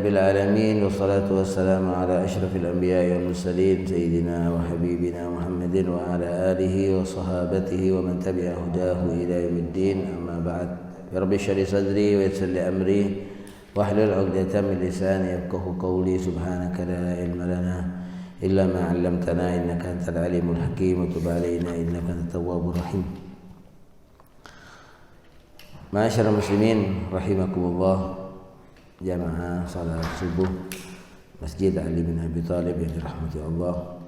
rabbil alamin, wassalatu wassalamu ala asyrafil anbiya'i wal mursalin sayyidina wa habibina Muhammadin wa ala alihi wa sahabatihi wa man tabi'a hudahu ila yaumiddin. Amma ba'd. Ya rabbi shrah li sadri wa yassir li amri wahlul 'uqdatam min lisani yafqahu qawli. Subhanaka la ilma lana illa ma 'allamtana innaka antal alimul hakim wa tub 'alaina innaka antat tawwabur rahim. Ma'asyiral muslimin rahimakumullah, jamaah salat subuh Masjid Ali bin Abi Thalib yang dirahmati Allah.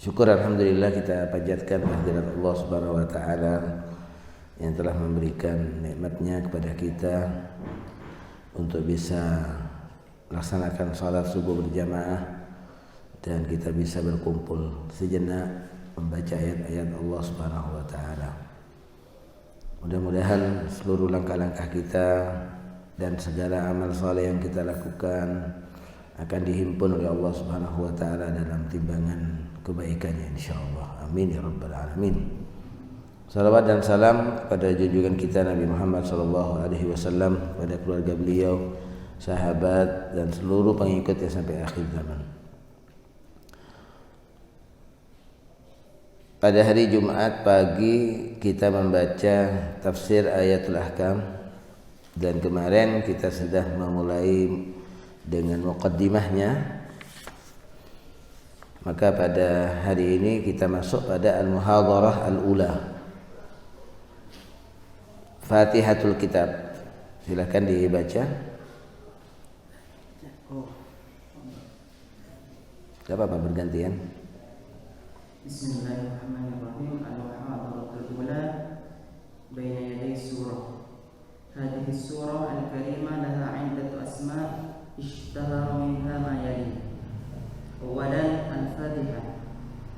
Syukur alhamdulillah kita panjatkan kehadirat Allah Subhanahu wa taala yang telah memberikan nikmatnya kepada kita untuk bisa melaksanakan salat subuh berjamaah dan kita bisa berkumpul sejenak membaca ayat-ayat Allah Subhanahu wa taala. Mudah-mudahan seluruh langkah-langkah kita dan segala amal saleh yang kita lakukan akan dihimpun oleh Allah Subhanahu wa taala dalam timbangan kebaikannya insyaallah. Amin ya rabbal alamin. Salawat dan salam kepada junjungan kita Nabi Muhammad sallallahu alaihi wasallam, kepada keluarga beliau, sahabat dan seluruh pengikutnya sampai akhir zaman. Pada hari Jumat pagi kita membaca tafsir Ayatul Ahkam, dan kemarin kita sudah memulai dengan muqaddimahnya. Maka pada hari ini kita masuk pada Al-Muhadharah Al-Ula, Fatihatul Kitab. Silakan dibaca. Tidak apa-apa, bergantian. Bismillahirrahmanirrahim. Al-Muhadharatul Ula baina yaday surah. Hadhihi surah al-karimah laha 'iddatu asma' ishtahara minha ma yali. Awalan al-Fatihah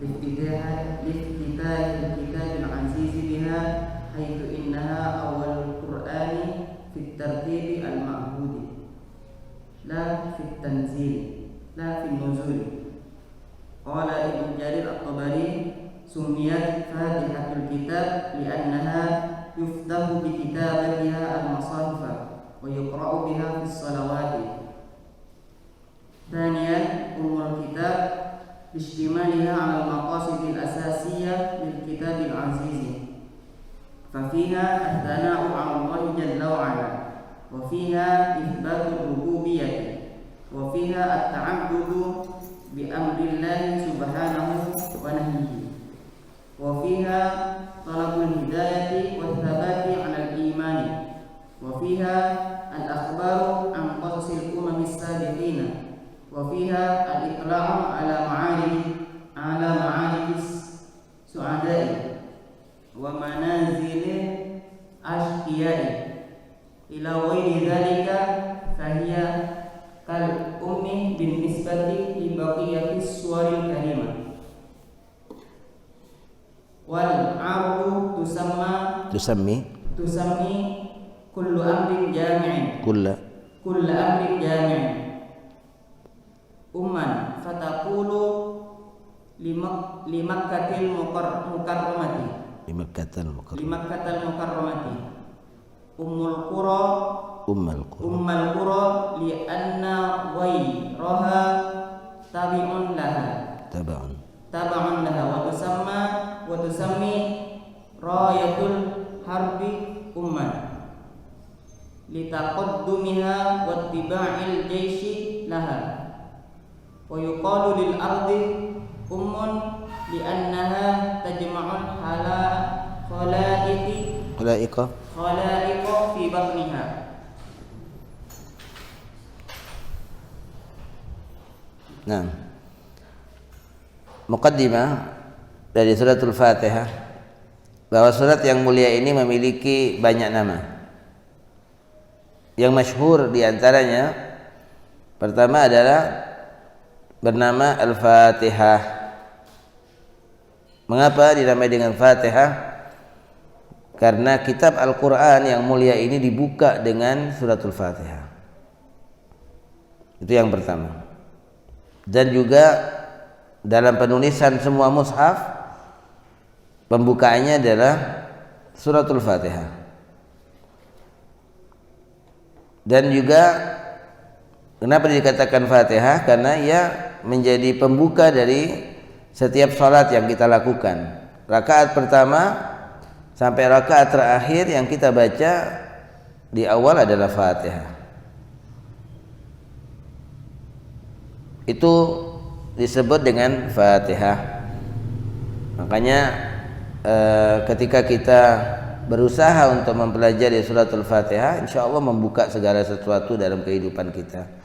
liftitah al-kitab al-aziz biha haitsu innaha awwalul qur'ani fi at-tartib al-ma'hud la fi at-tanzil la fi an-nuzul. Qala Ibnu Jarir At-Tabari sumiyat Fatihatul Kitab li'annaha yuftahu bi kitabatiha al-masahifa wa yuqra'u biha fi as-salawati. Thaniyan Ummul Kitab bishtimaliha 'ala al-maqasid al-asasiyah lil kitab al-aziz. Fa fiha at-thana'u 'ala Allah jalla wa 'ala wa fiha ithbatul rububiyyah wa fiha at-ta'abbudu bi amrillahi subhanahu wa nahyihi wa fiha talabul hidayati wa thabati 'ala al-imani wa fiha al-akhbaru an qasasil umamis sabiqina wa fiha al-itla'u 'ala ma'arij su'ada'i wa manazil ashqiya'i ila ghairi dhalika fahiya kal ummi bin nisbati li baqiyatis suwaril karimah. Wal ardu tusammi kullu amrin jami'in umman fataqulu limakkatil mukarramati Ummul qura li anna ghayraha tabi'un laha wa tusammi rayatul harbi umman li taqaddumiha wa tiba'il jayshi laha wa yuqalu lil ardi ummun li annaha tajma'ul khalaiqa fi batniha. Nah, muqaddimah dari suratul Fatihah, bahwa surat yang mulia ini memiliki banyak nama. Yang masyhur diantaranya pertama adalah bernama Al-Fatihah. Mengapa dinamai dengan Fatihah? Karena kitab Al-Quran yang mulia ini dibuka dengan suratul Fatihah. Itu yang pertama. Dan juga dalam penulisan semua mushaf, pembukaannya adalah suratul Fatihah. Dan juga Kenapa dikatakan Fatihah? Karena ia menjadi pembuka dari setiap salat yang kita lakukan. Rakaat pertama sampai rakaat terakhir yang kita baca di awal adalah Fatihah. Itu disebut dengan Fatihah. Makanya ketika kita berusaha untuk mempelajari suratul Fatihah, insya Allah membuka segala sesuatu dalam kehidupan kita.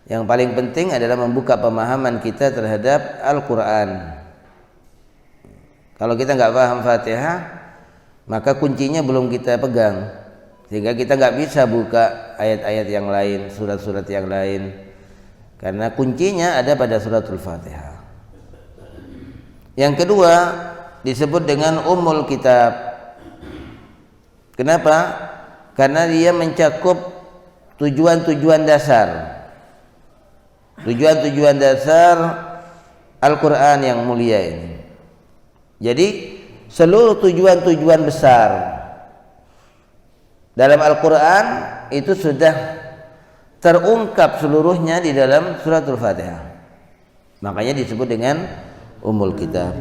Yang paling penting adalah membuka pemahaman kita terhadap Al-Quran. Kalau kita nggak paham Fatihah, maka kuncinya belum kita pegang, sehingga kita nggak bisa buka ayat-ayat yang lain, surat-surat yang lain, karena kuncinya ada pada suratul Fatihah. Yang kedua disebut dengan Ummul Kitab. Kenapa? Karena dia mencakup tujuan-tujuan dasar. Tujuan-tujuan dasar Al-Quran yang mulia ini. Jadi seluruh tujuan-tujuan besar dalam Al-Quran itu sudah terungkap seluruhnya di dalam suratul Fatihah. Makanya disebut dengan Ummul Kitab.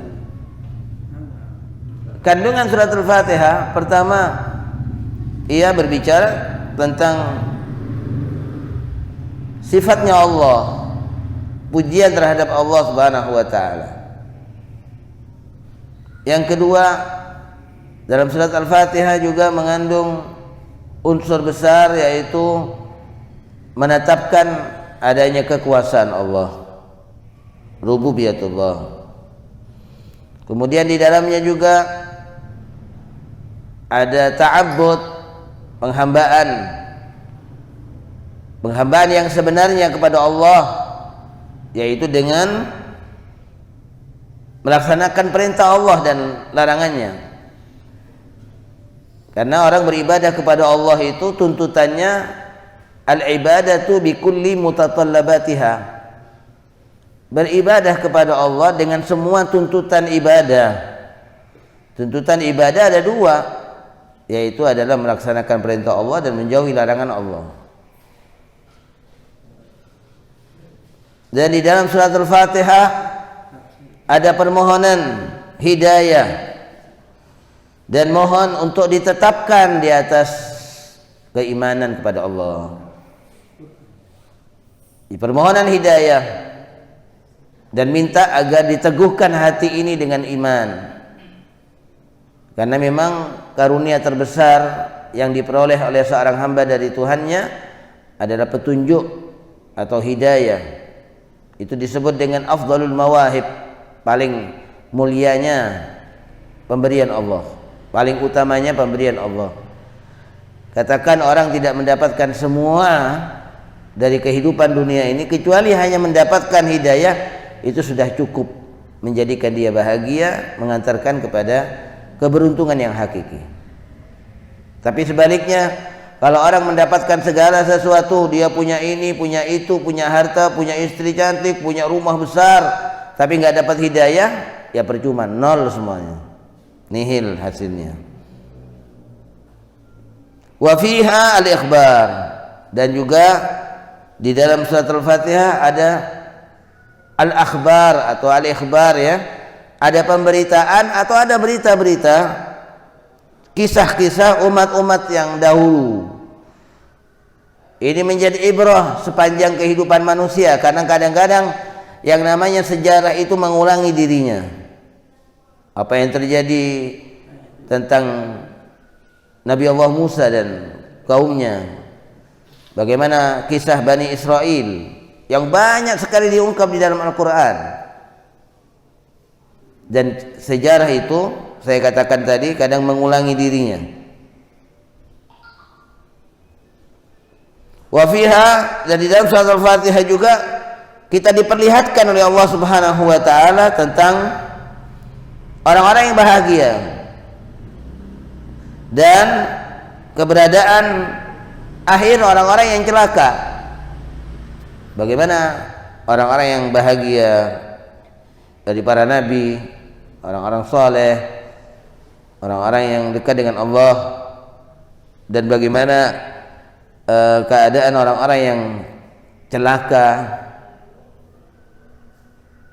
Kandungan suratul Fatihah, pertama, ia berbicara tentang sifatnya Allah, pujian terhadap Allah Subhanahu wa taala. Yang kedua, dalam surat Al-Fatihah juga mengandung unsur besar, yaitu menetapkan adanya kekuasaan Allah, rububiyatullah. Kemudian di dalamnya juga ada ta'abbud, penghambaan yang sebenarnya kepada Allah, yaitu dengan melaksanakan perintah Allah dan larangannya. Karena orang beribadah kepada Allah itu tuntutannya al-ibadatu bikulli mutatallabatiha. Beribadah kepada Allah dengan semua tuntutan ibadah. Tuntutan ibadah ada dua, yaitu adalah melaksanakan perintah Allah dan menjauhi larangan Allah. Dan di dalam surat Al-Fatihah ada permohonan hidayah dan mohon untuk ditetapkan di atas keimanan kepada Allah. Di permohonan hidayah dan minta agar diteguhkan hati ini dengan iman. Karena memang karunia terbesar yang diperoleh oleh seorang hamba dari Tuhannya adalah petunjuk atau hidayah. Itu disebut dengan afdalul mawahib, paling mulianya pemberian Allah, paling utamanya pemberian Allah. Katakan orang tidak mendapatkan semua dari kehidupan dunia ini kecuali hanya mendapatkan hidayah, itu sudah cukup menjadikan dia bahagia, mengantarkan kepada keberuntungan yang hakiki. Tapi sebaliknya, kalau orang mendapatkan segala sesuatu, dia punya ini, punya itu, punya harta, punya istri cantik, punya rumah besar, tapi nggak dapat hidayah, ya percuma, nol semuanya, nihil hasilnya. Wa fiha al-ikhbar, dan juga di dalam surat Al-Fatihah ada al-akhbar atau al-ikhbar, ya, ada pemberitaan atau ada berita-berita, kisah-kisah umat-umat yang dahulu. Ini menjadi ibrah sepanjang kehidupan manusia, karena kadang-kadang yang namanya sejarah itu mengulangi dirinya. Apa yang terjadi tentang Nabi Allah Musa dan kaumnya, bagaimana kisah Bani Israel yang banyak sekali diungkap di dalam Al-Quran. Dan sejarah itu, saya katakan tadi, kadang mengulangi dirinya. Wa fiha, dan di dalam surat Al-Fatihah juga kita diperlihatkan oleh Allah Subhanahu wa taala tentang orang-orang yang bahagia dan keberadaan akhir orang-orang yang celaka. Bagaimana orang-orang yang bahagia dari para nabi, orang-orang saleh, orang-orang yang dekat dengan Allah, dan bagaimana keadaan orang-orang yang celaka.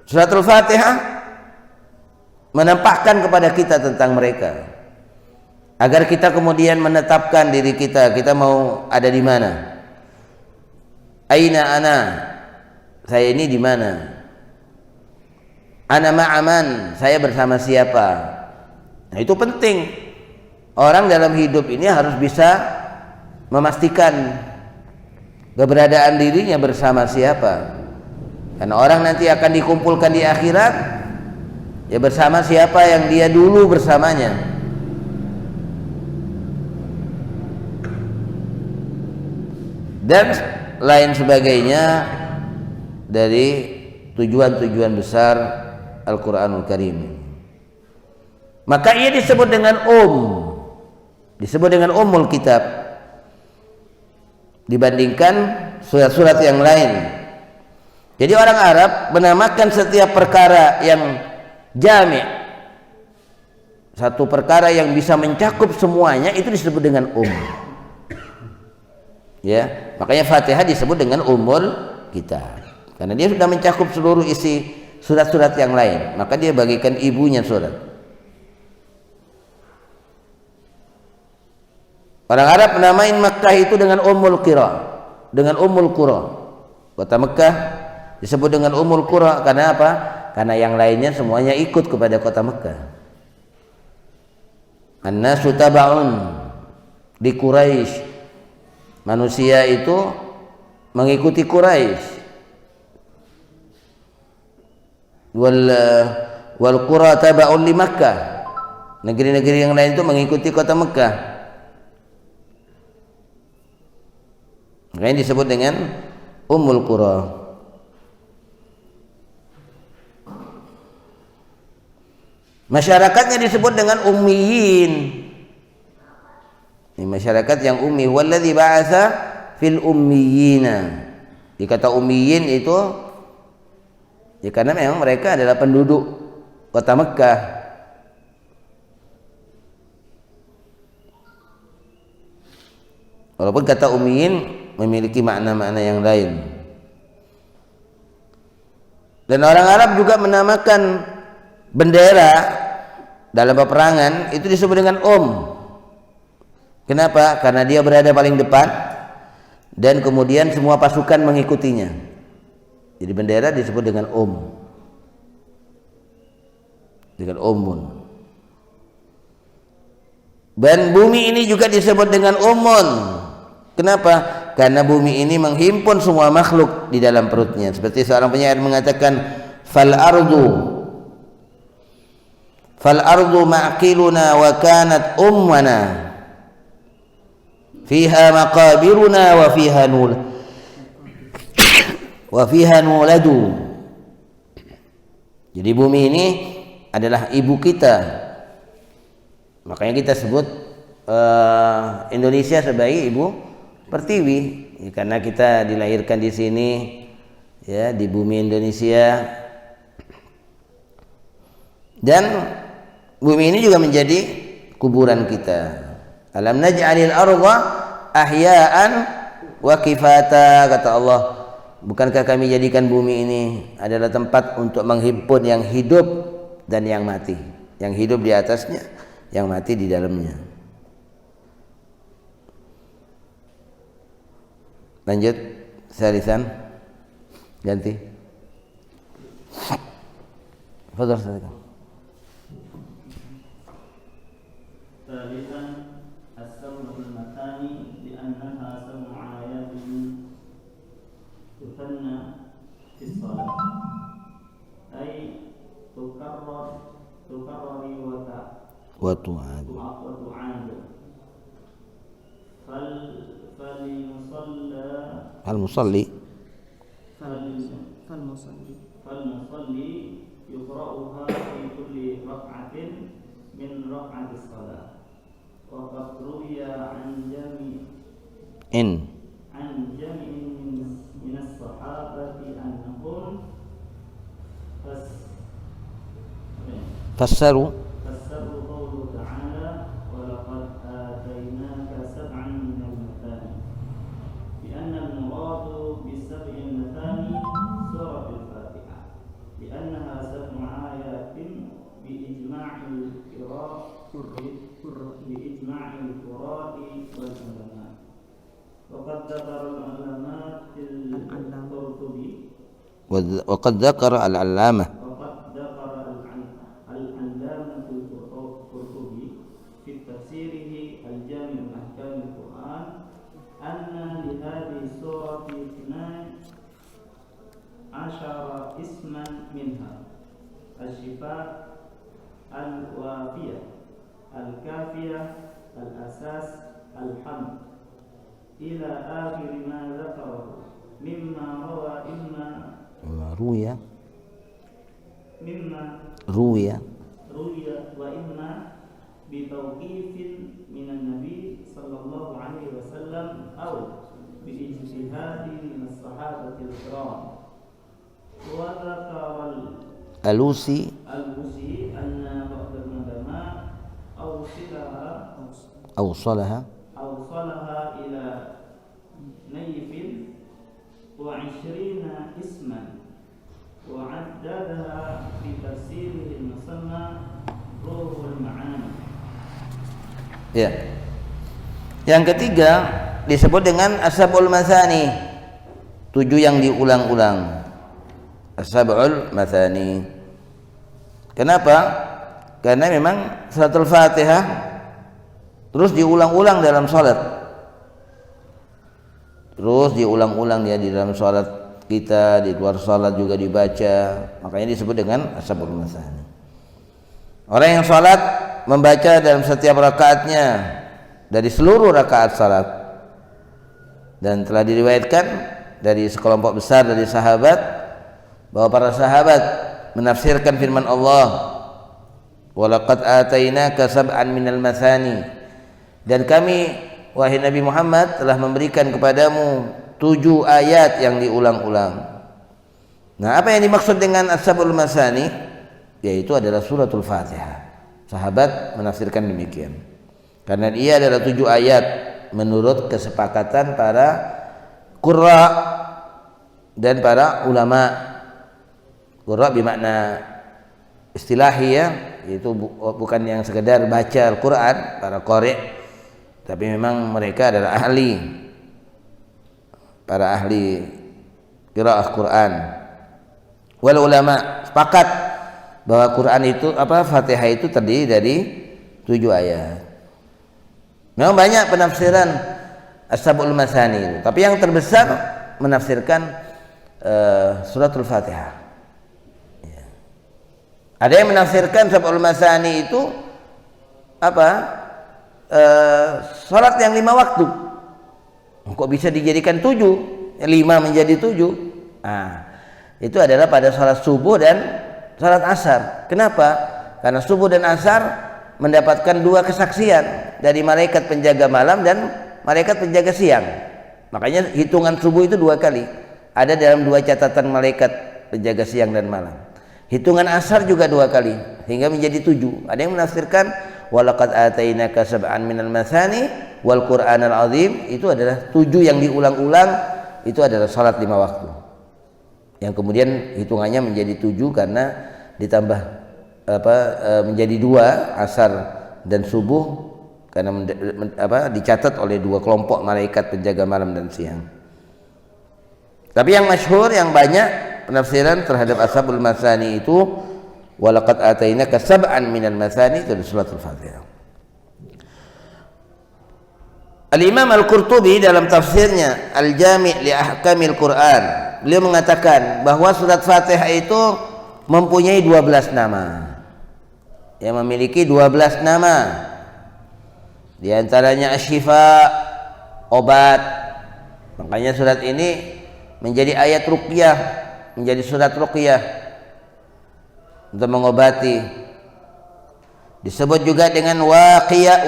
Suratul Fatihah menampakkan kepada kita tentang mereka, agar kita kemudian menetapkan diri kita mau ada di mana. Aina ana, saya ini di mana? Ana ma'aman, saya bersama siapa? Nah, itu penting. Orang dalam hidup ini harus bisa memastikan keberadaan dirinya bersama siapa. Karena orang nanti akan dikumpulkan di akhirat ya bersama siapa yang dia dulu bersamanya. Dan lain sebagainya dari tujuan-tujuan besar Al-Quranul Karim. Maka ia disebut dengan disebut dengan Ummul Kitab dibandingkan surat-surat yang lain. Jadi orang Arab menamakan setiap perkara yang jami', satu perkara yang bisa mencakup semuanya, itu disebut dengan ya, makanya Fatihah disebut dengan Ummul Kitab karena dia sudah mencakup seluruh isi surat-surat yang lain, maka dia bagikan ibunya surat. Orang Arab menamain Makkah itu dengan Ummul Qura, dengan Ummul Qura. Kota Mekah disebut dengan Ummul Qura karena apa? Karena yang lainnya semuanya ikut kepada kota Mekah. An-nasu taba'un di Quraisy. Manusia itu mengikuti Quraisy. Wal qura taba'un li Makkah. Negeri-negeri yang lain itu mengikuti kota Mekah. Makanya disebut dengan Ummul Qura. Masyarakatnya disebut dengan ummiyin. Ini masyarakat yang ummi. Walladzi ba'atsa fil ummiyina. Dikata ummiyin itu ya karena memang mereka adalah penduduk kota Mekah. Walaupun kata ummiyin memiliki makna-makna yang lain. Dan orang Arab juga menamakan bendera dalam peperangan itu disebut dengan Kenapa? Karena dia berada paling depan dan kemudian semua pasukan mengikutinya. Jadi bendera disebut dengan dengan ummun. Dan bumi ini juga disebut dengan ummun. Kenapa? Karena bumi ini menghimpun semua makhluk di dalam perutnya. Seperti seorang penyair mengatakan, fal ardu ma'qiluna wa kanat ummana fiha maqabiruna wa fiha nuladu. Jadi bumi ini adalah ibu kita. Makanya kita sebut Indonesia sebagai ibu pertiwi ya, karena kita dilahirkan di sini ya, di bumi Indonesia. Dan bumi ini juga menjadi kuburan kita. Alam naj'alil arda ahya'an wa kifata, kata Allah, bukankah kami jadikan bumi ini adalah tempat untuk menghimpun yang hidup dan yang mati, yang hidup di atasnya, yang mati di dalamnya. Lanjut, salisan ganti. Fadhal silakan. Salisan as-sab'ul matani li'annaha sab'u ayatin tusanna fi shalah ay tukarrari wa tu'ad Al-musalli yuqra'uha fi kulli rak'atin min rak'atis shalah wa qad ruwiya an jami'in min as-sahabati annahum fassaru qawluhu ta'ala wa laqad atainaka sab'an min al-matani bi anna al-muradu bi sab'in وقد ذكر العلامة وقد ذكر العلامة القرطبي في تفسيره الجامع أحكام القرآن أن لهذه السورة 12 اسما منها الشفاء، الوافية، الكافية، الأساس، الحمد إلى آخر ما ذكره مما روى وإما بتوقيف من النبي صلى الله عليه وسلم أو باجتهاد من الصحابة الكرام. وذكر الألوسي أن بعض العلماء أوصلها إلى نيف 20 اسما وعددها في تفسيره المسمى روح المعاني. Ya. Yang ketiga disebut dengan as-sab'ul matsani, 7 yang diulang-ulang. As-sab'ul matsani. Kenapa? Karena memang suratul Fatihah terus diulang-ulang dalam salat. Terus diulang-ulang dia di dalam salat kita, di luar salat juga dibaca. Makanya disebut dengan as-sab'ul matsani. Orang yang salat membaca dalam setiap rakaatnya dari seluruh rakaat salat, dan telah diriwayatkan dari sekelompok besar dari sahabat bahwa para sahabat menafsirkan firman Allah, walaqad atainaka sab'an minal matsani, dan kami wahai Nabi Muhammad telah memberikan kepadamu 7 ayat yang diulang-ulang. Nah, apa yang dimaksud dengan as-sab'ul matsani? Yaitu adalah suratul Fatihah. Sahabat menafsirkan demikian karena ia adalah 7 ayat menurut kesepakatan para qurra dan para ulama. Qurra bermakna istilahi, ya, itu bukan yang sekedar baca Al-Quran, para qari, tapi memang mereka adalah para ahli qiraah Quran. Wal ulama sepakat bahwa Quran itu Fatihah itu terdiri dari 7 ayat. Memang banyak penafsiran as-sab'ul matsani, tapi yang terbesar menafsirkan suratul Fatihah. Ya. Ada yang menafsirkan sab'ul matsani itu salat yang 5 waktu. Kok bisa dijadikan 7? 5 menjadi 7. Itu adalah pada salat subuh dan salat asar. Kenapa? Karena subuh dan asar mendapatkan 2 kesaksian dari malaikat penjaga malam dan malaikat penjaga siang. Makanya hitungan subuh itu 2 kali. Ada dalam 2 catatan malaikat penjaga siang dan malam. Hitungan asar juga 2 kali hingga menjadi 7. Ada yang menafsirkan walaqad atainaka sab'an minal matsani wal qur'anal azim, itu adalah 7 yang diulang-ulang, itu adalah salat 5 waktu. Yang kemudian hitungannya menjadi 7 karena ditambah menjadi 2 asar dan subuh karena dicatat oleh 2 kelompok malaikat penjaga malam dan siang. Tapi yang masyhur, yang banyak penafsiran terhadap as-sab'ul matsani itu walaqad atainaka sab'an minal matsani, itu di suratul Fatihah. Al-Imam Al-Qurtubi dalam tafsirnya Al-Jami' li Ahkamil Quran, beliau mengatakan bahwa surat Fatihah itu mempunyai 12 nama. Yang memiliki 12 nama. Di antaranya asy-syifa, obat. Makanya surat ini menjadi ayat ruqyah, menjadi surat ruqyah untuk mengobati. Disebut juga dengan wafiyah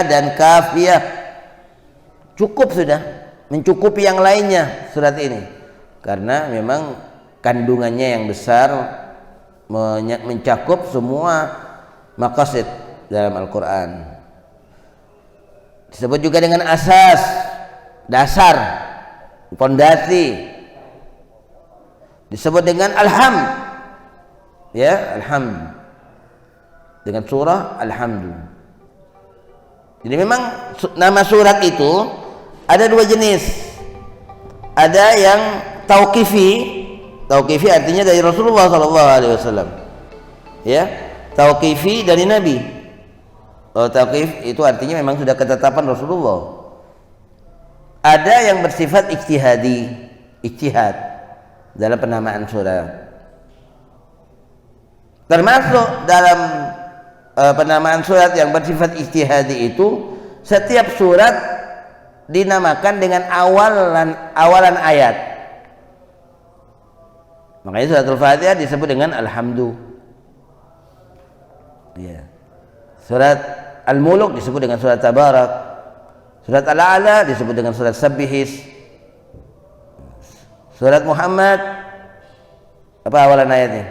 dan kafiyah. Cukup sudah, mencukupi yang lainnya surat ini, karena memang kandungannya yang besar, mencakup semua maqasid dalam Al-Quran. Disebut juga dengan asas, dasar, fondasi. Disebut dengan alhamd, ya, alhamd, dengan surah alhamd. Jadi memang nama surat itu ada 2 jenis. ada yang tauqifi. Tauqifi artinya dari Rasulullah SAW. Ya, tauqifi dari Nabi. Kalau tauqif itu artinya memang sudah ketetapan Rasulullah. Ada yang bersifat ijtihad dalam penamaan surat. Termasuk dalam penamaan surat yang bersifat ijtihadi itu, setiap surat dinamakan dengan awalan ayat. Makanya surat Al-Fatihah disebut dengan Alhamdu. Ya. Surat Al-Muluk disebut dengan surat Tabarak. Surat Al-A'la disebut dengan surat Sabbihis. Surat Muhammad apa awalan ayatnya?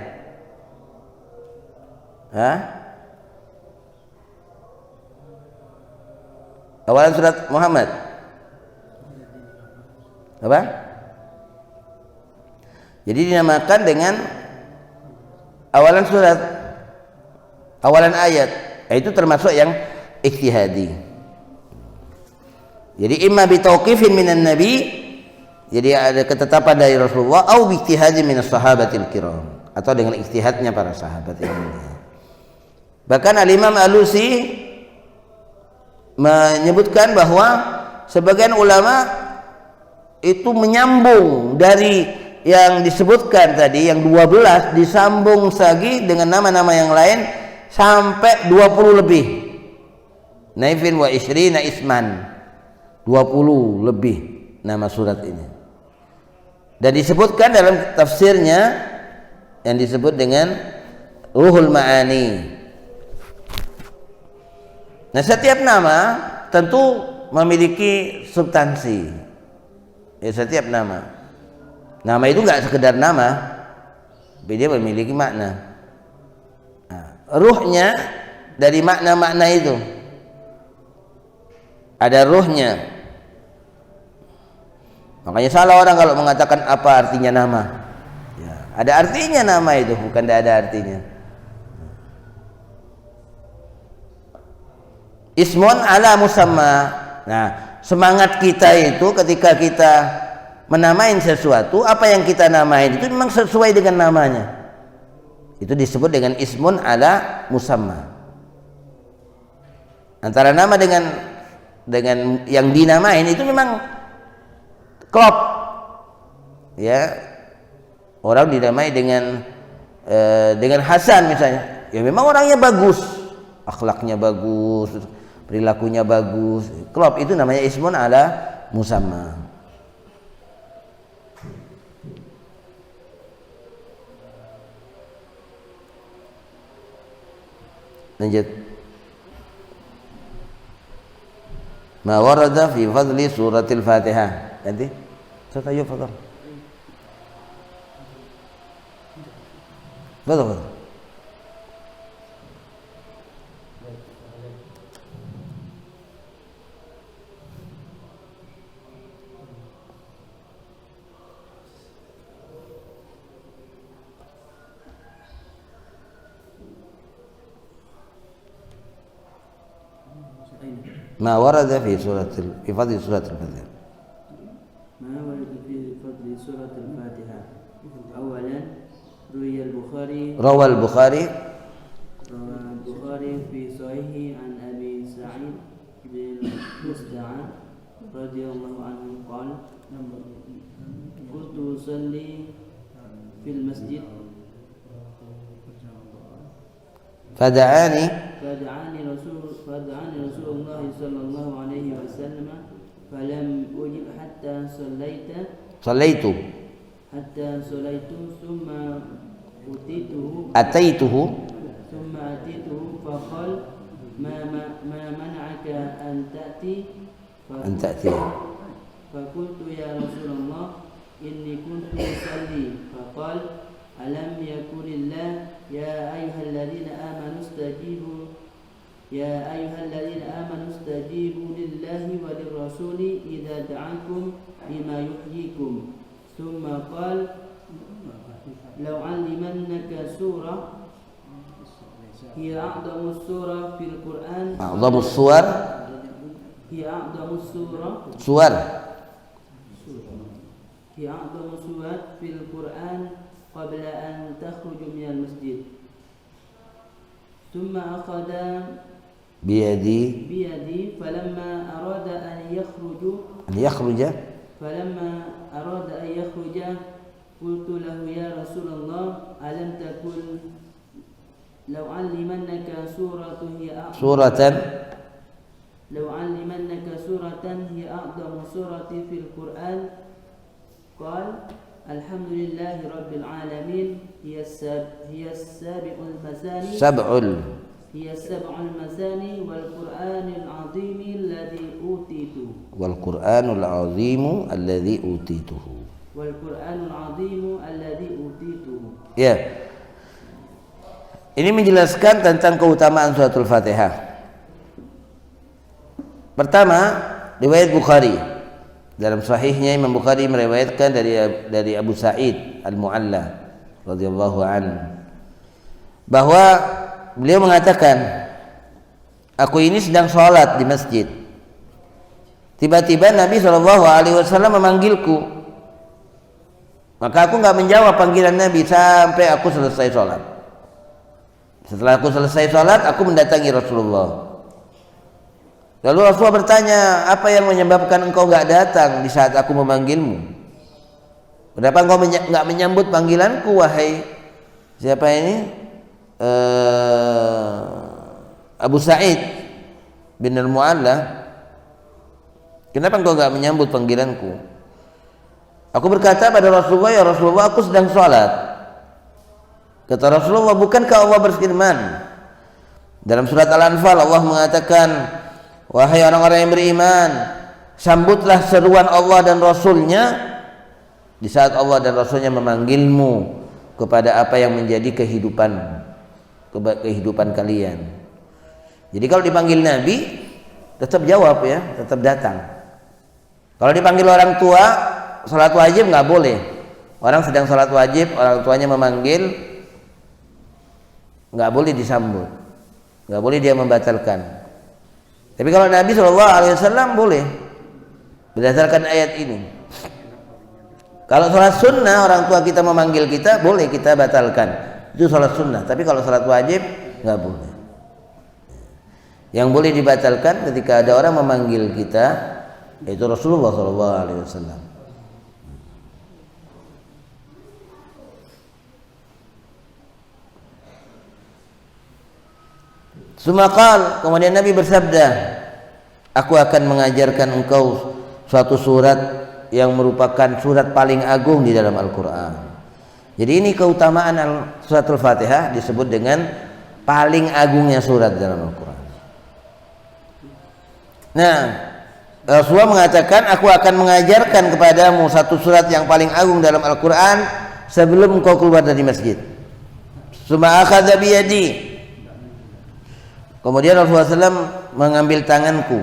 Hah? Awalan surat Muhammad apa? Jadi dinamakan dengan awalan surat, awalan ayat. Itu termasuk yang ijtihadi. Jadi imma bitauqifin minan nabi, jadi ada ketetapan dari Rasulullah, atau bijtihadin minas sahabatil kiram, atau dengan ijtihadnya para sahabat ini. Bahkan Al-Imam Alusi menyebutkan bahwa sebagian ulama itu menyambung dari yang disebutkan tadi, yang 12 disambung lagi dengan nama-nama yang lain sampai 20 lebih. Naifin wa ishrina isman, 20 lebih nama surat ini. Dan disebutkan dalam tafsirnya yang disebut dengan Ruhul Ma'ani. Nah, setiap nama tentu memiliki substansi. Ya, setiap nama. Nama itu enggak sekedar nama, tapi dia memiliki makna. Nah, ruhnya dari makna-makna itu. Ada ruhnya. Makanya salah orang kalau mengatakan apa artinya nama. Ya, ada artinya nama itu, bukan tidak ada artinya. Ismun ala musamma. Nah, semangat kita itu ketika kita menamain sesuatu, apa yang kita namain itu memang sesuai dengan namanya. Itu disebut dengan ismun ala musamma. Antara nama dengan yang dinamain itu memang klop. Ya. Orang dinamai dengan Hasan misalnya. Ya memang orangnya bagus, akhlaknya bagus, perilakunya bagus. Klop itu namanya ismun ala musamma. Lanjut. Ma warada fi fadli suratil Fatihah. Nanti Ustaz Ayyub fadhal. Fadhal. ما ورد في فضل سورة الفاتحة. ما ورد في فضل سورة الفاتحة. أولا روى البخاري في صحيحه عن أبي سعيد بن مستعان رضي الله عنه قال: كنت أصلي في المسجد فدعاني رسول الله صلى الله عليه وسلم فلم أجب حتى صليت ثم أتيته فقال ما منعك أن تأتي فقلت يا رسول الله إني كنت أصلي فقال ألم يقل الله يا أيها الذين آمنوا استجيبوا لله وللرسول إذا دعاكم لما يحييكم ثم قال لو علمنك سورة هي أعظم السورة في القرآن أعظم السور هي أعظم السورة سور هي أعظم سورة في القرآن قبل أن تخرج من المسجد. ثم أخذ بيدي فلما أراد أن يخرج قلت له يا رسول الله ألم تقل لو علمنك سورة هي أعظم سورة في القرآن قال الحمد لله رب العالمين هي السبع المثاني والقرآن العظيم الذي أوتيته. Ya. Ini menjelaskan tentang keutamaan suratul Fatihah. Pertama, riwayat Bukhari. Dalam sahihnya Imam Bukhari meriwayatkan dari Abu Sa'id Al-Mu'alla radhiyallahu anhu bahwa beliau mengatakan, aku ini sedang sholat di masjid. Tiba-tiba Nabi SAW memanggilku. Maka aku nggak menjawab panggilan Nabi sampai aku selesai sholat. Setelah aku selesai sholat, aku mendatangi Rasulullah. Lalu Rasulullah bertanya, apa yang menyebabkan engkau nggak datang di saat aku memanggilmu? Kenapa engkau nggak menyambut panggilanku, wahai siapa ini? Abu Sa'id bin Al-Mu'alla. Kenapa engkau nggak menyambut panggilanku? Aku berkata pada Rasulullah, ya Rasulullah, aku sedang sholat. Kata Rasulullah, bukankah Allah berfirman dalam surat Al-Anfal, Allah mengatakan, wahai orang-orang yang beriman, sambutlah seruan Allah dan Rasulnya di saat Allah dan Rasulnya memanggilmu kepada apa yang menjadi kehidupan kalian. Jadi kalau dipanggil Nabi, tetap jawab ya, tetap datang. Kalau dipanggil orang tua, salat wajib nggak boleh. Orang sedang salat wajib, orang tuanya memanggil, nggak boleh disambut, nggak boleh dia membatalkan. Tapi kalau Nabi SAW boleh, berdasarkan ayat ini. Kalau salat sunnah orang tua kita memanggil kita, boleh kita batalkan, itu salat sunnah. Tapi kalau salat wajib nggak boleh. Yang boleh dibatalkan ketika ada orang memanggil kita, yaitu Rasulullah SAW. Sumakal, kemudian Nabi bersabda, aku akan mengajarkan engkau suatu surat yang merupakan surat paling agung di dalam Al-Quran. Jadi ini keutamaan suratul Fatihah, disebut dengan paling agungnya surat dalam Al-Quran. Nah, Rasulullah mengatakan, aku akan mengajarkan kepadamu satu surat yang paling agung dalam Al-Quran sebelum engkau keluar dari masjid. Summa akhadha biyadi, kemudian Rasulullah SAW mengambil tanganku.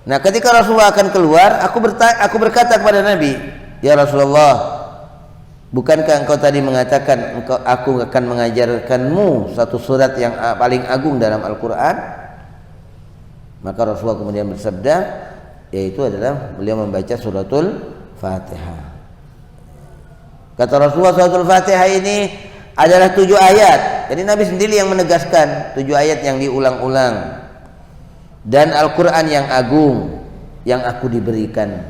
Nah, ketika Rasulullah akan keluar, aku berkata kepada Nabi, ya Rasulullah, bukankah engkau tadi mengatakan aku akan mengajarkanmu satu surat yang paling agung dalam Al-Quran? Maka Rasulullah kemudian bersabda, yaitu adalah beliau membaca suratul Fatihah. Kata Rasulullah, suratul Fatihah ini adalah 7 ayat. Jadi Nabi sendiri yang menegaskan 7 ayat yang diulang-ulang. Dan Al-Quran yang agung yang aku diberikan.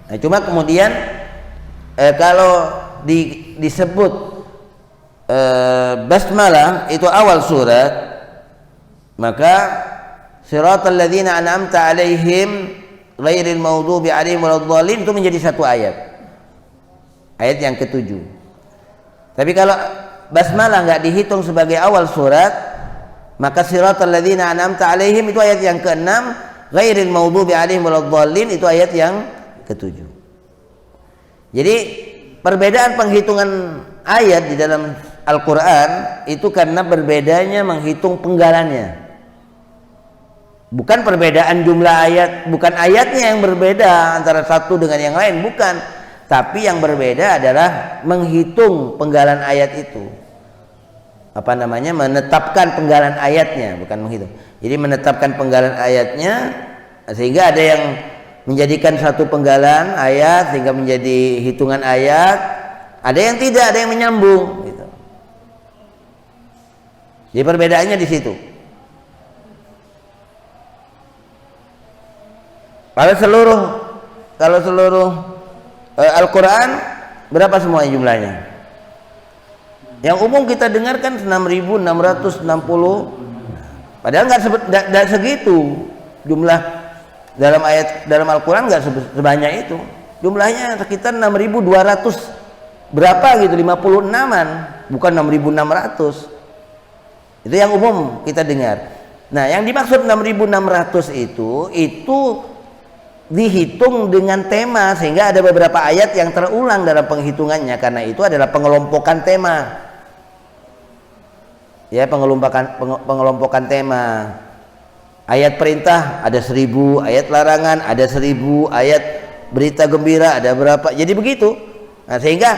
Nah, cuma kemudian kalau disebut basmalah itu awal surat, maka siratal ladzina an'amta 'alaihim ghairil maghdubi 'alaihim waladdallin itu menjadi 1 ayat. Ayat yang ke-7. Tapi kalau basmalah enggak dihitung sebagai awal surat, maka siratal ladzina an'amta 'alaihim itu ayat yang ke-6, ghairil maghdubi 'alaihim waladdallin itu ayat yang ke-7. Jadi perbedaan penghitungan ayat di dalam Al-Quran itu karena berbedanya menghitung penggalannya. Bukan perbedaan jumlah ayat, bukan ayatnya yang berbeda antara satu dengan yang lain, bukan. Tapi yang berbeda adalah menghitung penggalan ayat itu. Apa namanya? Menetapkan penggalan ayatnya, bukan menghitung. Jadi menetapkan penggalan ayatnya, sehingga ada yang menjadikan satu penggalan ayat sehingga menjadi hitungan ayat, ada yang tidak, ada yang menyambung gitu. Jadi perbedaannya di situ. Kalau seluruh Al-Quran berapa semuanya jumlahnya? Yang umum kita dengarkan 6.660. Padahal nggak segitu jumlah dalam Al-Quran, nggak sebanyak itu. Jumlahnya sekitar 6.200 berapa gitu, 56-an, bukan 6.600. Itu yang umum kita dengar. Nah, yang dimaksud 6.600 itu dihitung dengan tema, sehingga ada beberapa ayat yang terulang dalam penghitungannya, karena itu adalah pengelompokan tema. Ya, pengelompokan tema. Ayat perintah ada 1.000, ayat larangan ada 1.000, ayat berita gembira ada berapa. Jadi begitu. Nah, sehingga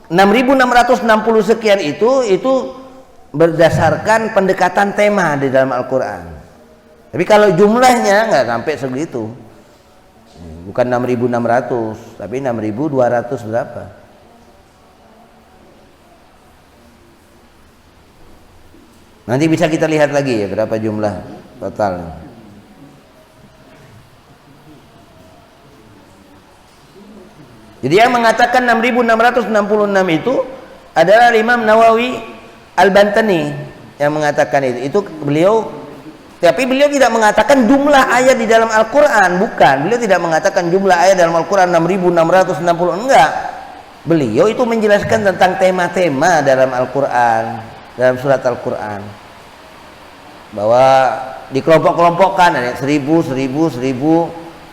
6.660 sekian itu berdasarkan pendekatan tema di dalam Al-Quran. Tapi kalau jumlahnya nggak sampai segitu. Bukan 6.600, tapi 6.200 berapa? Nanti bisa kita lihat lagi ya berapa jumlah total. Jadi yang mengatakan 6.666 itu adalah Imam Nawawi Al-Bantani yang mengatakan itu. Itu beliau, tapi beliau tidak mengatakan jumlah ayat di dalam Al-Quran, bukan. Beliau tidak mengatakan jumlah ayat dalam Al-Quran 6.660, enggak. Beliau itu menjelaskan tentang tema-tema dalam Al-Quran, dalam surat Al-Quran, bahwa dikelompok-kelompokkan ada 1.000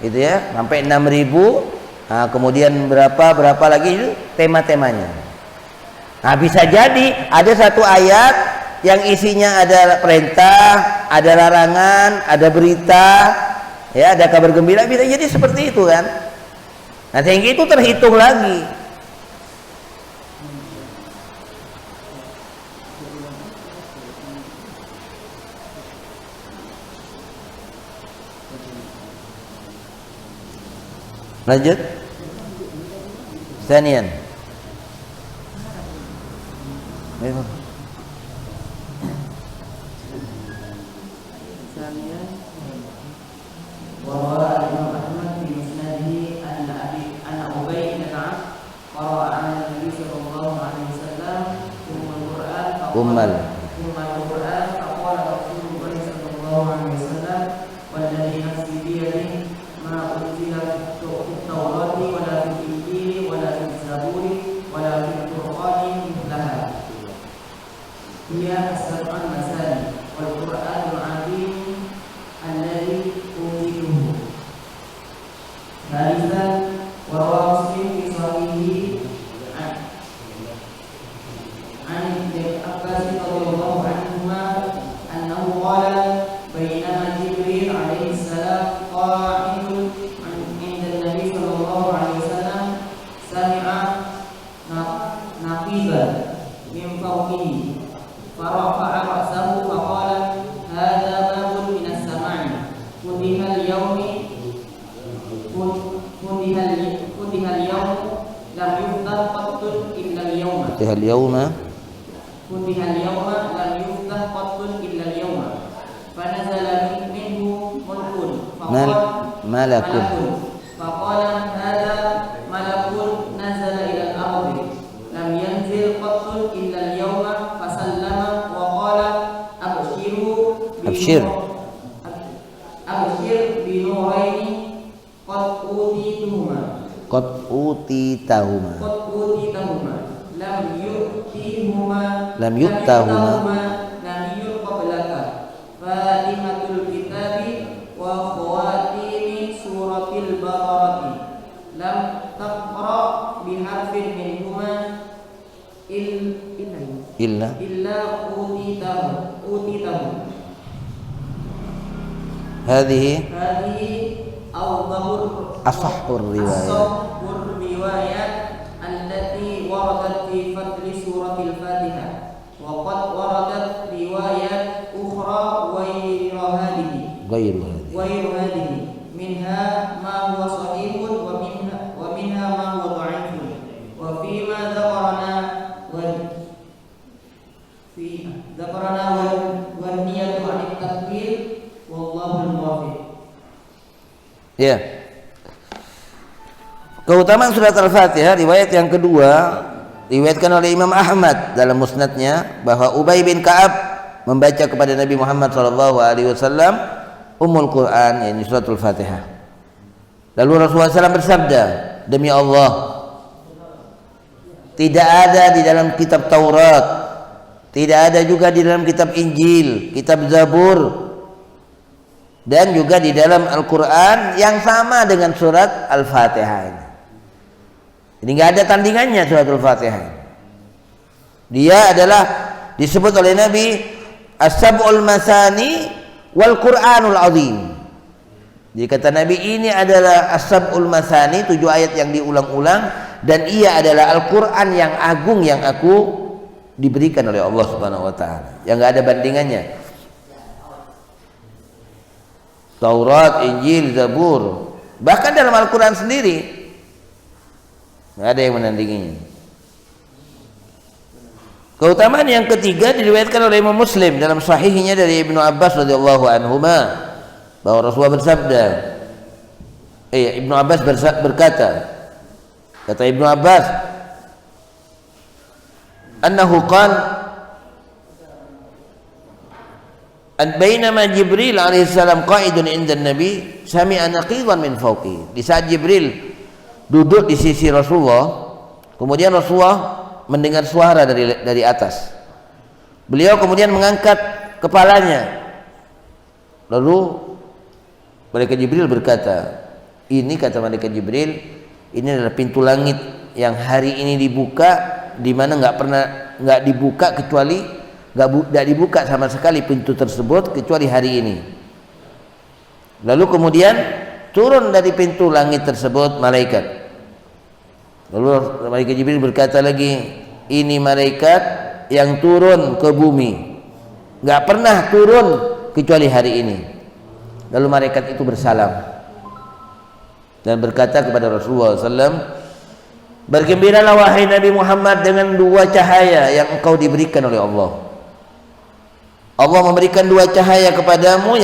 gitu ya, sampai 6.000. Nah, kemudian berapa lagi itu tema-temanya. Nah, bisa jadi ada satu ayat yang isinya ada perintah, ada larangan, ada berita, ya, ada kabar gembira, bisa jadi seperti itu kan. Nah, sehingga itu terhitung lagi. Lanjut. Sanian. وروى الإمام أحمد في مسنده أن أبي بن كعب قرأ على النبي صلى الله عليه وسلم ثم القرآن فقال رسول الله صلى الله عليه وسلم والذي نفسي بيده ما أنزل في التوراة ولا في الإنجيل ولا في الزبور ولا في القرآن مثلها هي السبع المثاني والقرآن العظيم الذي أوتيته. ثالثا وروى مسلم في صحيحه عن ابن عباس رضي الله عنهما أنه قال بينما جبريل عليه السلام قاعد عند النبي صلى الله عليه وسلم سمع نقيبا من فوقه فرفع رأسه فقال هذا باب من السماء فتح اليوم لم يفتح قط إلا اليوم فتح اليوم لم يفتح قط إلا اليوم فنزل منه ملك فقال هذا ملك نزل إلى الأرض لم ينزل قط إلا اليوم فسلم وقال أبشر بنورين قد أوتيتهما لم يؤتهما قبلك فاتحة الكتاب وخواتيم سورة البقرة لم تقرأ بحرف منهما إلا أوتيته. هذه أصح الروايات التي وردت في فضل سورة الفاتحة وقد وردت روايات أخرى غير هذه منها ما Ya. Keutamaan surat Al-Fatihah, riwayat yang kedua diriwayatkan oleh Imam Ahmad dalam musnadnya bahwa Ubay bin Ka'ab membaca kepada Nabi Muhammad SAW Ummul Quran, yakni suratul Fatihah. Lalu Rasulullah SAW bersabda, demi Allah, tidak ada di dalam kitab Taurat, tidak ada juga di dalam kitab Injil, kitab Zabur, dan juga di dalam Al-Quran yang sama dengan surat Al-Fatihah ini. Ini nggak ada tandingannya surat Al-Fatihah. Dia adalah disebut oleh Nabi As-Sab'ul Masani wal Quranul Azim. Jadi kata Nabi, ini adalah As-Sab'ul Masani, 7 ayat yang diulang-ulang, dan ia adalah Al-Quran yang agung yang aku diberikan oleh Allah Subhanahu wa taala, yang enggak ada bandingannya. Taurat, Injil, Zabur, bahkan dalam Al-Quran sendiri enggak ada yang menandinginya. Keutamaan yang ketiga diriwayatkan oleh Imam Muslim dalam sahihnya dari Ibnu Abbas radhiyallahu anhuma bahwa Rasulullah bersabda, Ibnu Abbas berkata, kata Ibnu Abbas, annahu qala an bainama Jibril alaihi salam qa'idun 'inda an-nabi sami'a naqidan min fawqi. Di saat Jibril duduk di sisi Rasulullah, kemudian Rasulullah mendengar suara dari atas. Beliau kemudian mengangkat kepalanya. Lalu malaikat Jibril berkata, ini kata malaikat Jibril, ini adalah pintu langit yang hari ini dibuka, di mana nggak dibuka kecuali nggak dibuka sama sekali pintu tersebut kecuali hari ini. Lalu kemudian turun dari pintu langit tersebut malaikat. Lalu malaikat Jibril berkata lagi, ini malaikat yang turun ke bumi, nggak pernah turun kecuali hari ini. Lalu malaikat itu bersalam dan berkata kepada Rasulullah SAW, bergembiralah wahai Nabi Muhammad dengan 2 cahaya yang engkau diberikan oleh Allah. Allah memberikan 2 cahaya kepadamu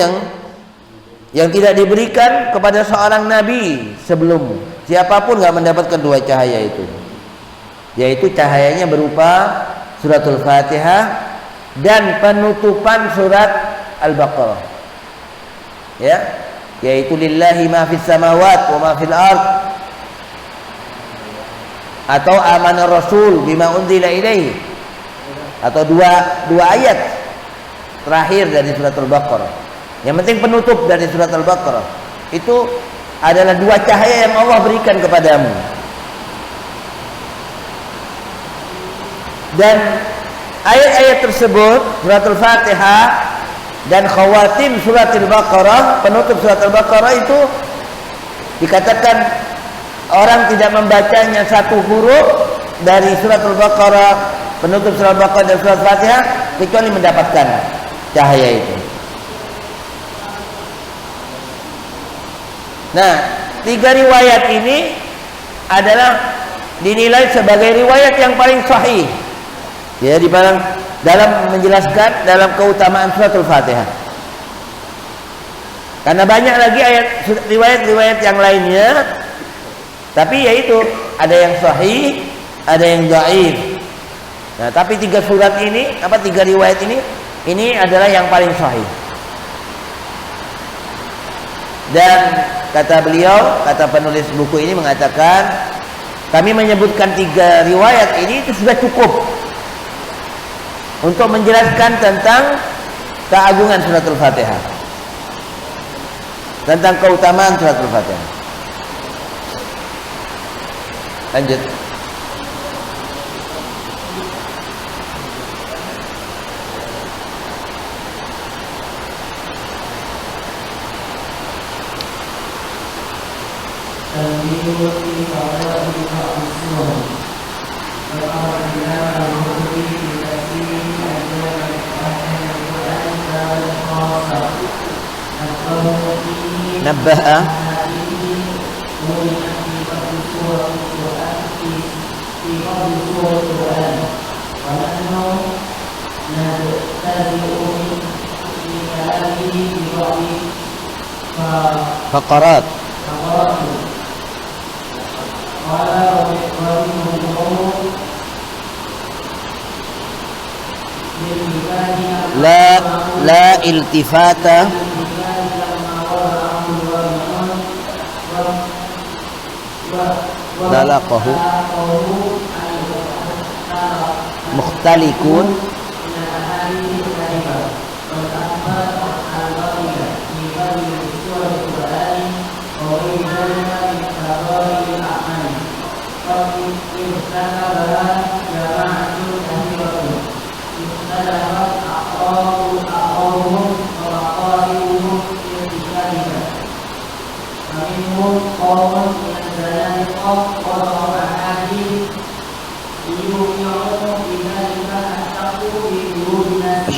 yang tidak diberikan kepada seorang nabi sebelummu. Siapapun nggak mendapatkan 2 cahaya itu, yaitu cahayanya berupa suratul Fatihah dan penutupan surat Al-Baqarah, ya, yaitu lillahi ma fis samawati wa ma fil ard, atau amana rasul bima unzila ilaihi, atau dua ayat terakhir dari surat Al-Baqarah. Yang penting penutup dari surat Al-Baqarah itu adalah 2 cahaya yang Allah berikan kepadamu. Dan ayat-ayat tersebut, surat Al-Fatihah dan khawatim surat Al-Baqarah, penutup surat Al-Baqarah itu dikatakan orang tidak membacanya 1 huruf dari surat Al-Baqarah, penutup surat Al-Baqarah dan surat Al-Fatihah kecuali mendapatkan cahaya itu. Nah, 3 riwayat ini adalah dinilai sebagai riwayat yang paling sahih, ya, dalam menjelaskan dalam keutamaan surat Al-Fatihah. Karena banyak lagi riwayat-riwayat yang lainnya, tapi yaitu ada yang sahih, ada yang dhaif. Nah, tapi 3 surat ini, 3 riwayat ini adalah yang paling sahih. Dan kata beliau, kata penulis buku ini mengatakan, kami menyebutkan 3 riwayat ini itu sudah cukup untuk menjelaskan tentang keagungan surat Al-Fatihah, tentang keutamaan surat Al-Fatihah. Lanjut. Nabba'a faqarat la iltifata dalaqahu mukhtalikun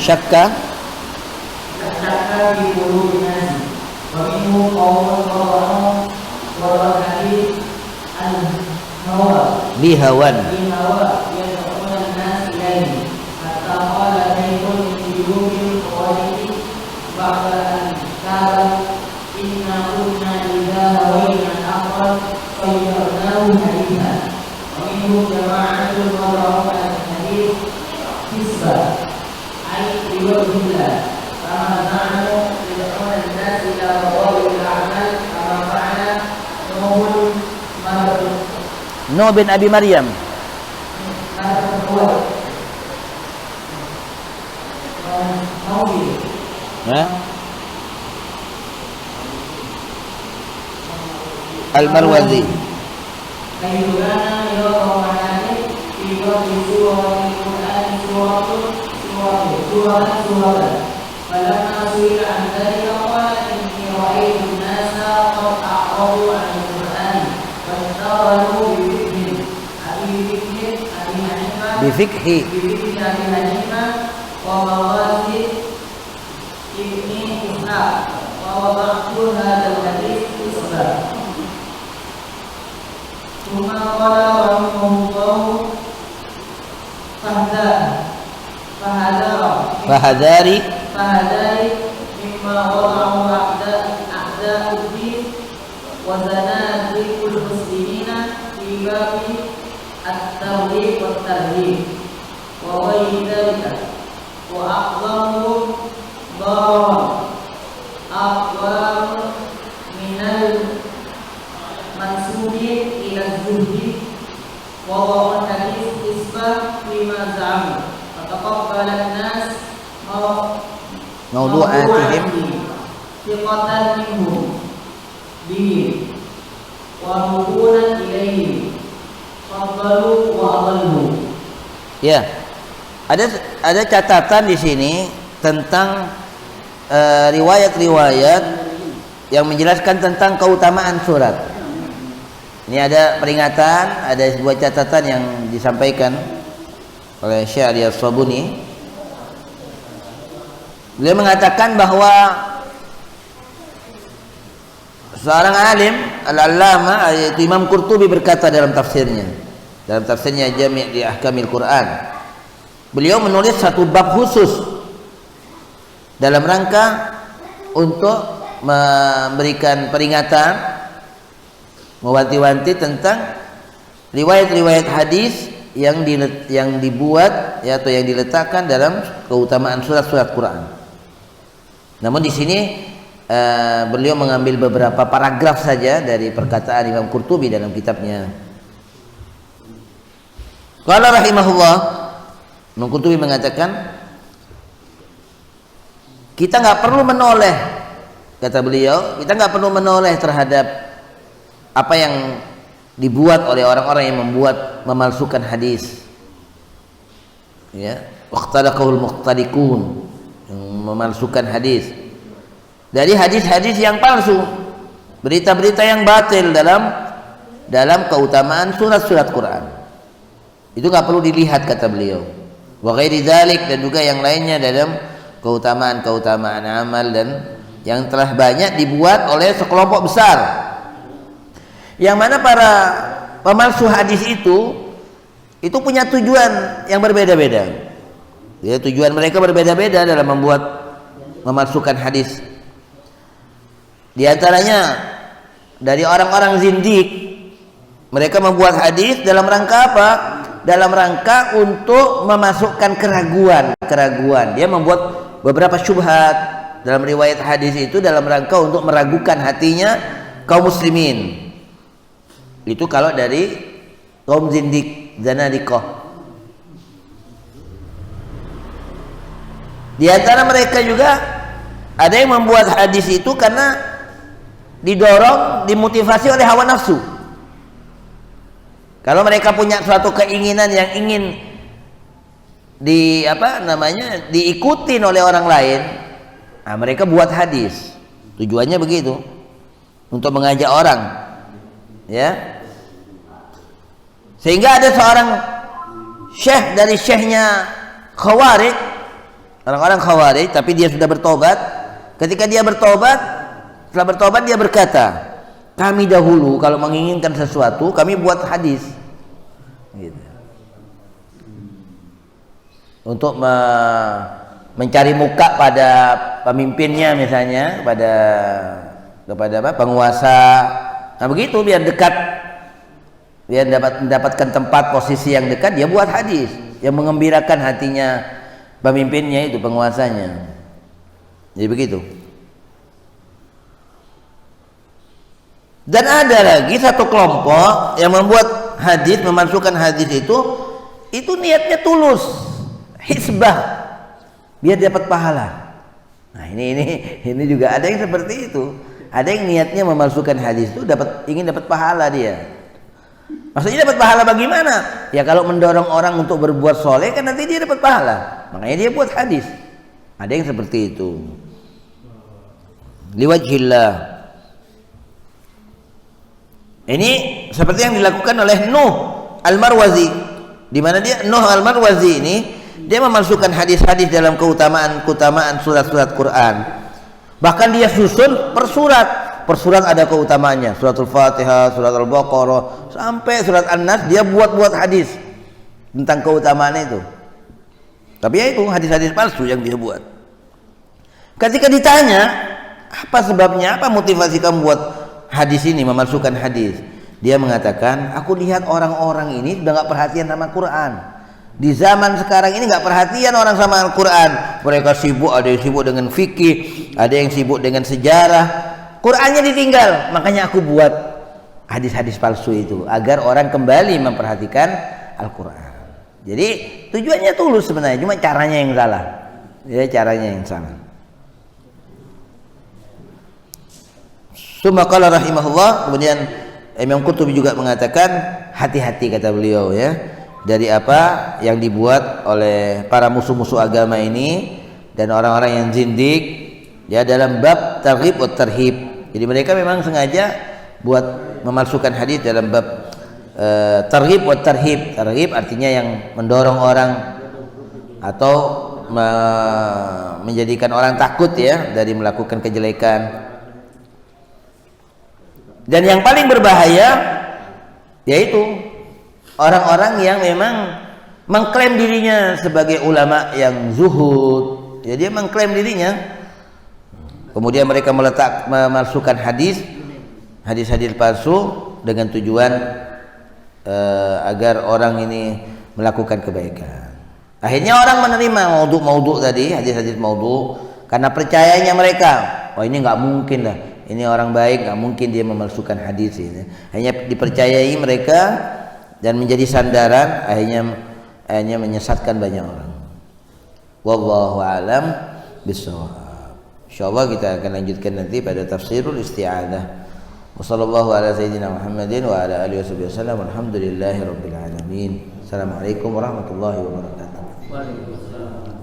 syakka bihawan Nuh bin Abi Maryam. Al-Marwazi. Bifikhi fahadari mimma wada'u a'da'uddin wa zanadiqul muslimina fi babi at-targhib wa at-tarhib wa ghayri dhalika wa a'dhamuhum dararan aqwam minal mansubin ila zuhdi wa wada'u hadis isbah lima za'amu fataqabbala an-nas mawdu'atihim thiqatan minhum bihi wa hubunan ilayhi faddalu wa adallu. Ya, ada catatan di sini tentang riwayat-riwayat yang menjelaskan tentang keutamaan surat. Ini ada peringatan, ada sebuah catatan yang disampaikan oleh Syekh Al-Sabuni. Beliau mengatakan bahwa seorang alim al-allama yaitu Imam Qurtubi berkata dalam tafsirnya Jami' di Ahkamil Quran, beliau menulis satu bab khusus dalam rangka untuk memberikan peringatan, mewanti-wanti tentang riwayat-riwayat hadis yang dibuat atau yang diletakkan dalam keutamaan surat-surat Quran. Namun di sini beliau mengambil beberapa paragraf saja dari perkataan Imam Qurtubi dalam kitabnya. Qala rahimahullah, Imam Qurtubi mengatakan, kita nggak perlu menoleh, kata beliau, kita nggak perlu menoleh terhadap apa yang dibuat oleh orang-orang yang memalsukan hadis. Ya, waqtalaqahul muqtadiqun, yang memalsukan hadis. Dari hadis-hadis yang palsu, berita-berita yang batil dalam keutamaan surat-surat Quran. Itu nggak perlu dilihat, kata beliau. Wa ghairi dzalik, dan juga yang lainnya dalam keutamaan amal dan yang telah banyak dibuat oleh sekelompok besar. Yang mana para pemalsu hadis itu punya tujuan yang berbeda-beda. Ya, tujuan mereka berbeda-beda dalam memalsukan hadis. Di antaranya dari orang-orang zindik, mereka membuat hadis dalam rangka apa? dalam rangka untuk memasukkan keraguan. Dia membuat beberapa syubhat dalam riwayat hadis itu dalam rangka untuk meragukan hatinya kaum muslimin. Itu kalau dari kaum zindik, zanadiqah. Di antara mereka juga ada yang membuat hadis itu karena didorong, dimotivasi oleh hawa nafsu. Kalau mereka punya suatu keinginan yang ingin diikutin oleh orang lain, nah mereka buat hadis. Tujuannya begitu, untuk mengajak orang, ya. Sehingga ada seorang syekh dari syekhnya Khawarij, orang-orang Khawarij, tapi dia sudah bertobat. Ketika dia bertobat, setelah bertobat dia berkata, kami dahulu kalau menginginkan sesuatu kami buat hadis gitu. Untuk mencari muka pada pemimpinnya misalnya, kepada penguasa. Nah begitu biar dekat, biar mendapatkan tempat posisi yang dekat, dia buat hadis yang mengembirakan hatinya pemimpinnya itu, penguasanya. Jadi begitu. Dan ada lagi satu kelompok yang membuat hadis, memasukkan hadis itu niatnya tulus, hisbah, biar dapat pahala. Nah ini juga ada yang seperti itu. Ada yang niatnya memasukkan hadis itu ingin dapat pahala dia. Maksudnya dapat pahala bagaimana? Ya kalau mendorong orang untuk berbuat soleh kan nanti dia dapat pahala. Makanya dia buat hadis. Ada yang seperti itu. Liwajhillah. Ini seperti yang dilakukan oleh Nuh Al-Marwazi, di mana Nuh Al-Marwazi ini dia memasukkan hadis-hadis dalam keutamaan surat-surat Quran. Bahkan dia susun per surat ada keutamaannya. Suratul Fatihah, surat Al-Baqarah, sampai surat An-Nas dia buat hadis tentang keutamaan itu. Tapi ya itu hadis-hadis palsu yang dia buat. Ketika ditanya, apa sebabnya, apa motivasi kamu buat hadis ini, memasukkan hadis? Dia mengatakan, aku lihat orang-orang ini sudah gak perhatian sama Quran. Di zaman sekarang ini gak perhatian orang sama Al-Quran. Mereka sibuk, ada yang sibuk dengan fikih, ada yang sibuk dengan sejarah. Qurannya ditinggal. Makanya aku buat hadis-hadis palsu itu agar orang kembali memperhatikan Al-Quran. Jadi tujuannya tulus sebenarnya, cuma caranya yang salah. Ya, caranya yang salah. Summa qala rahimahullah, kemudian Imam Qurtubi juga mengatakan, hati-hati kata beliau ya, dari apa yang dibuat oleh para musuh-musuh agama ini dan orang-orang yang zindik ya dalam bab targhib wa tarhib. Jadi mereka memang sengaja buat memasukkan hadis dalam bab targhib wa tarhib. Targhib artinya yang mendorong orang atau menjadikan orang takut ya dari melakukan kejelekan. Dan yang paling berbahaya yaitu orang-orang yang memang mengklaim dirinya sebagai ulama yang zuhud. Ya, dia mengklaim dirinya. Kemudian mereka memasukkan hadis palsu dengan tujuan agar orang ini melakukan kebaikan. Akhirnya orang menerima maudhu tadi, hadis-hadis maudhu, karena percayanya mereka, oh ini nggak mungkin lah. Ini orang baik, nggak mungkin dia memalsukan hadis ini. Hanya dipercayai mereka dan menjadi sandaran, akhirnya menyesatkan banyak orang. Wallahu a'lam bishawab. Insyaallah kita akan lanjutkan nanti pada tafsirul isti'adzah. Wassallallahu ala sayyidina Muhammadin wa ala alihi wasallam. Alhamdulillahirabbil alamin. Assalamualaikum warahmatullahi wabarakatuh. Waalaikumsalam.